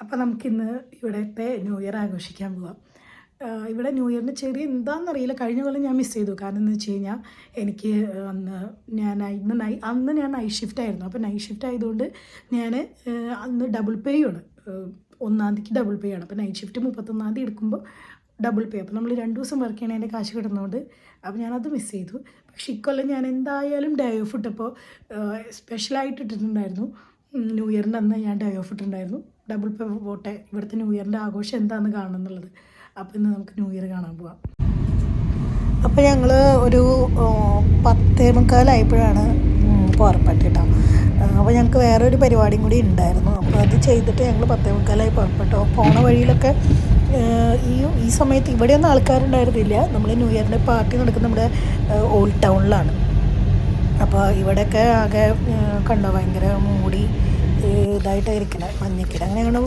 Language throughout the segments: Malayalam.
അപ്പോൾ നമുക്കിന്ന് ഇവിടുത്തെ ന്യൂ ഇയർ ആഘോഷിക്കാൻ പോവാം. ഇവിടെ ന്യൂ ഇയറിന് ചെറിയ എന്താണെന്നറിയില്ല, കഴിഞ്ഞ കൊല്ലം ഞാൻ മിസ് ചെയ്തു. കാരണം എന്ന് വെച്ച് കഴിഞ്ഞാൽ എനിക്ക് അന്ന് ഞാൻ നൈറ്റ് ഷിഫ്റ്റ് ആയിരുന്നു. അപ്പോൾ നൈറ്റ് ഷിഫ്റ്റ് ആയതുകൊണ്ട് ഞാൻ അന്ന് ഡബിൾ പേയാണ്, 1-ാം തീയതിക്ക് ഡബിൾ പേ ആണ്. അപ്പോൾ നൈറ്റ് ഷിഫ്റ്റ് 31-ാം തീയതി എടുക്കുമ്പോൾ ഡബിൾ പേ. അപ്പോൾ നമ്മൾ 2 ദിവസം വർക്ക് ചെയ്യണതിൻ്റെ കാശ് കിട്ടുന്നതുകൊണ്ട് അപ്പോൾ ഞാനത് മിസ് ചെയ്തു. പക്ഷേ ഇക്കൊല്ലം ഞാൻ എന്തായാലും ഡേ ഓഫ് ഇട്ടപ്പോൾ സ്പെഷ്യലായിട്ട് ഇട്ടിട്ടുണ്ടായിരുന്നു. ന്യൂ ഇയറിൻ്റെ അന്ന് ഞാൻ ഡേ ഓഫ് ഇട്ടിട്ടുണ്ടായിരുന്നു. ഡബിൾ പേ പോട്ടെ, ഇവിടുത്തെ ന്യൂ ഇയറിൻ്റെ ആഘോഷം എന്താണെന്ന് കാണണം എന്നുള്ളത്. അപ്പോൾ ഇന്ന് നമുക്ക് ന്യൂ ഇയർ കാണാൻ പോവാം. അപ്പോൾ ഞങ്ങൾ ഒരു 10:45 പുറപ്പെട്ടു കേട്ടോ. അപ്പോൾ ഞങ്ങൾക്ക് വേറൊരു പരിപാടിയും കൂടി ഉണ്ടായിരുന്നു. അപ്പോൾ അത് ചെയ്തിട്ട് ഞങ്ങൾ 10:45 പുറപ്പെട്ടു. പോണ വഴിയിലൊക്കെ ഈ സമയത്ത് ഇവിടെയൊന്നും ആൾക്കാരുണ്ടായിരുന്നില്ല. നമ്മൾ ന്യൂ ഇയറിൻ്റെ പാർട്ടി നടക്കുന്ന നമ്മുടെ ഓൾഡ് ടൗണിലാണ്. അപ്പോൾ ഇവിടെയൊക്കെ ആകെ കണ്ടോ, ഭയങ്കര മൂടി ഇതായിട്ട് ഇരിക്കണേ, മഞ്ഞക്കിട. അങ്ങനെ ഞങ്ങൾ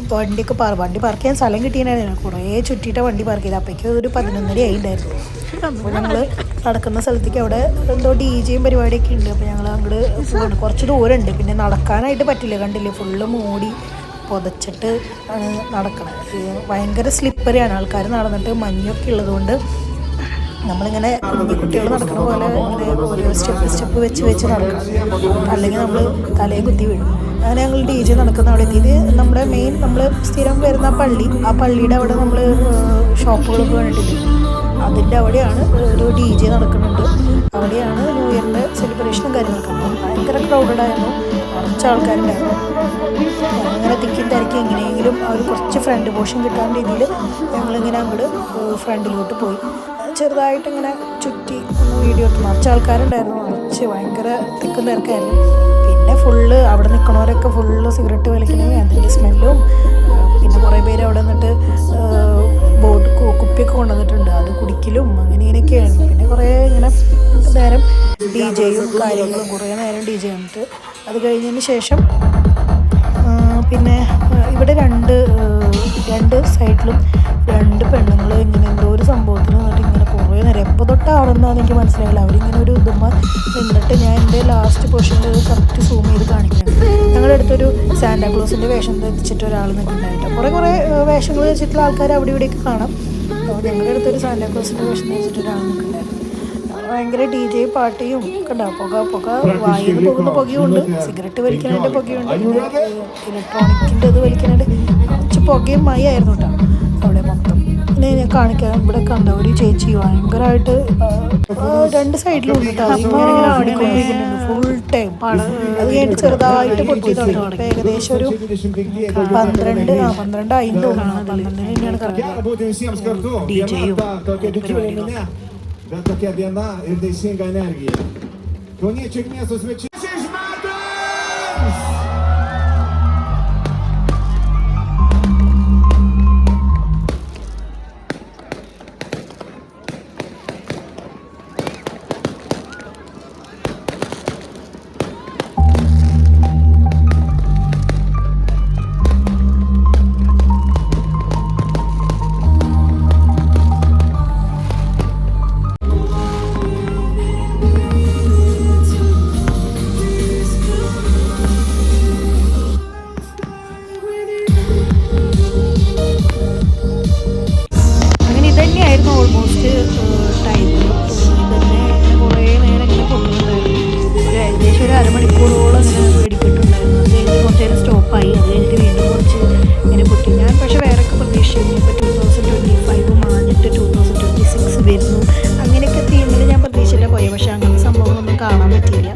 വണ്ടി പാർക്ക് ചെയ്യാൻ സ്ഥലം കിട്ടിയിട്ടുണ്ടായിരുന്നു. കുറേ ചുറ്റിയിട്ട് വണ്ടി പാർക്ക് ചെയ്ത് അപ്പോഴേക്കും ഒരു 11:30 ആയിട്ടുണ്ടായിരുന്നു. അപ്പോൾ ഞങ്ങൾ നടക്കുന്ന സ്ഥലത്തേക്ക് അവിടെ എന്തോ DJയും പരിപാടിയൊക്കെ ഉണ്ട്. അപ്പോൾ ഞങ്ങൾ അങ്ങോട്ട് പോകണം. കുറച്ച് ദൂരമുണ്ട്, പിന്നെ നടക്കാനായിട്ട് പറ്റില്ല. കണ്ടില്ലേ, ഫുള്ള് മൂടി പുതച്ചിട്ട് ആണ് നടക്കണത്. ഭയങ്കര സ്ലിപ്പറിയാണ്. ആൾക്കാർ നടന്നിട്ട് മഞ്ഞൊക്കെ ഉള്ളതുകൊണ്ട് നമ്മളിങ്ങനെ കുട്ടികൾ നടക്കുന്ന പോലെ ഇങ്ങനെ ഓരോ സ്റ്റെപ്പ് വെച്ച് നടക്കണം, അല്ലെങ്കിൽ നമ്മൾ തലയെ കുത്തി വീഴും. അങ്ങനെ ഞങ്ങൾ DJ നടക്കുന്ന അവിടെ എത്തിയത് നമ്മുടെ മെയിൻ നമ്മൾ സ്ഥിരം വരുന്ന ആ പള്ളിയുടെ അവിടെ നമ്മൾ ഷോപ്പുകളൊക്കെ കണ്ടിട്ടില്ലേ, അതിൻ്റെ അവിടെയാണ് ഒരു DJ നടക്കുന്നുണ്ട്. അവിടെയാണ് ന്യൂ ഇയറിൻ്റെ സെലിബ്രേഷനും കാര്യങ്ങളൊക്കെ. ഭയങ്കര ക്രൗഡഡായിരുന്നു, കുറച്ച് ആൾക്കാരുണ്ടായിരുന്നു. അങ്ങനെ തിക്കും തിരക്കി എങ്ങനെയെങ്കിലും ഒരു കുറച്ച് ഫ്രണ്ട് പോർഷൻ കിട്ടാൻ രീതിയിൽ ഞങ്ങളിങ്ങനെ അങ്ങോട്ട് ഫ്രണ്ടിലോട്ട് പോയി. ചെറുതായിട്ടിങ്ങനെ ചുറ്റി വീഡിയോ എടുത്തു. നിറച്ച് ആൾക്കാരുണ്ടായിരുന്നു, നിറച്ച് ഭയങ്കര തിക്കും തിരക്കായിരുന്നു. പിന്നെ ഫുള്ള് അവിടെ നിൽക്കണവരൊക്കെ ഫുള്ള് സിഗരറ്റ് വലിക്കണേ, അതിൻ്റെ സ്മെല്ലും. പിന്നെ കുറേ പേര് അവിടെ നിന്നിട്ട് കുപ്പിയൊക്കെ കൊണ്ടുവന്നിട്ടുണ്ട്, അത് കുടിക്കലും അങ്ങനെ ഇങ്ങനെയൊക്കെയായിരുന്നു. പിന്നെ കുറേ ഇങ്ങനെ നേരം DJയും കാര്യങ്ങളും കുറേ നേരം DJ വന്നിട്ട് അത് കഴിഞ്ഞതിന് ശേഷം പിന്നെ ഇവിടെ രണ്ട് സൈഡിലും 2 പെണ്ണുങ്ങൾ ഇങ്ങനെ എന്തോ ഒരു സംഭവത്തിന് വന്നിട്ട് ഇങ്ങനെ കുറേ നേരം എപ്പോൾ തൊട്ടാണെന്നാണ് എനിക്ക് മനസ്സിലായില്ല. അവരിങ്ങനെ ഒരു ഇതുമ്മ നിന്നിട്ട് ഞാൻ എൻ്റെ ലാസ്റ്റ് പൊസിഷനിൽ കറക്റ്റ് സൂം ചെയ്ത് കാണിക്കുന്നുണ്ട്. ഞങ്ങളുടെ അടുത്തൊരു സാന്റാക്ലോസിൻ്റെ വേഷം ധരിച്ചിട്ട് ഒരാൾ നിൽക്കുന്നുണ്ടായിട്ട് കുറേ വേഷങ്ങൾ ധരിച്ചിട്ടുള്ള ആൾക്കാർ അവിടെ ഇവിടെയൊക്കെ കാണാം. അപ്പോൾ ഞങ്ങളുടെ അടുത്തൊരു സാന്റാക്ലോസിൻ്റെ വേഷം ധരിച്ചിട്ട് ഒരാൾ നിൽക്കുന്നുണ്ടായിരുന്നു. ഭയങ്കര DJ പാർട്ടിയും ഒക്കെ ഉണ്ടാവും. പുക വായിൽ പോകുന്ന പുകയുണ്ട്, സിഗരറ്റ് വലിക്കാനായിട്ട് പുകയുണ്ട്, ഇലക്ട്രോണിക്കിൻ്റെ ഇത് വലിക്കാനായിട്ട് കുറച്ച് പുകയും മയായിരുന്നു കേട്ടോ അവിടെ മൊത്തം. പിന്നെ ഞാൻ കാണിക്കാം, ഇവിടെ കണ്ട ഒരു ചേച്ചി ഭയങ്കരമായിട്ട് 2 സൈഡിലും ഉണ്ട് കേട്ടോ, ഇങ്ങനെ ആടിക്കൊണ്ടിരിക്കുന്നുണ്ട് ഫുൾ ടൈം. അത് കഴിഞ്ഞിട്ട് ചെറുതായിട്ട് പൊട്ടി തുടങ്ങി. ഏകദേശം ഒരു 12 ആയി തോന്നുന്നു. 12 തന്നെയാണ് കറക്റ്റ് DJയും പരിപാടികളൊക്കെ. Tanto che abbiamo Erdesinga Energia. Koniecznie miasto zwycięstwa. Almost time ഇതന്നെ കുറേ നേരം ഇങ്ങനെ പൊട്ടുന്നുണ്ടായിരുന്നു. ഏകദേശം ഒരു അരമണിക്കൂറോളം ഇങ്ങനെ വെടിപ്പെട്ടുണ്ടായിരുന്നു. അത് കഴിഞ്ഞ് കുറച്ച് നേരം സ്റ്റോപ്പായി. അത് കഴിഞ്ഞിട്ട് വീണ്ടും കുറച്ച് ഇങ്ങനെ പൊട്ടി. ഞാൻ പക്ഷേ വേറൊക്കെ പ്രതീക്ഷിച്ചിരുന്നു. ഇപ്പോൾ 2025 മാഞ്ഞിട്ട് 2026 വരുന്നു അങ്ങനെയൊക്കെ തീരുന്നത് ഞാൻ പ്രതീക്ഷിച്ചില്ല പോയി. പക്ഷേ അങ്ങനത്തെ സംഭവങ്ങളൊന്നും കാണാൻ പറ്റിയില്ല.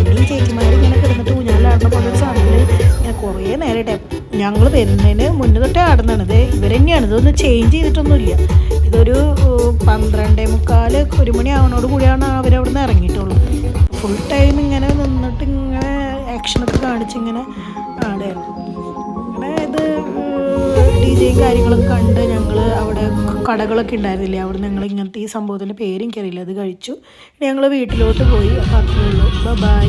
പിന്നെ ഈ ചേച്ചിമാർ ഇങ്ങനെ കിടന്നിട്ട് ഊഞ്ഞാലാടുന്ന പോലെ ഒരു സാധനത്തിൽ ഇങ്ങനെ കുറേ നേരമായിട്ട് ഞങ്ങൾ വരുന്നതിന് മുന്നേ തൊട്ടേ ആടുന്നതാണിത്. ഇവർ തന്നെയാണ്, ഇതൊന്നും ചേഞ്ച് ചെയ്തിട്ടൊന്നുമില്ല. ഇതൊരു 12:45 1 മണി ആവണോട് കൂടിയാണ് അവരവിടെ നിന്ന് ഇറങ്ങിയിട്ടുള്ളൂ. ഫുൾ ടൈം ഇങ്ങനെ നിന്നിട്ട് ഇങ്ങനെ ആക്ഷനൊക്കെ കാണിച്ചിങ്ങനെ ആടായിരുന്നു. അങ്ങനെ ഇത് DJയും കാര്യങ്ങളൊക്കെ കണ്ട് ഞങ്ങൾ അവിടെ കടകളൊക്കെ ഉണ്ടായിരുന്നില്ലേ, അവിടെ ഞങ്ങൾ ഇങ്ങനത്തെ ഈ സംഭവത്തിൻ്റെ പേര് എനിക്കറിയില്ല, അത് കഴിച്ചു. ഞങ്ങൾ വീട്ടിലോട്ട് പോയി. അപ്പോൾ അത്രേ ഉള്ളൂ. ബൈ.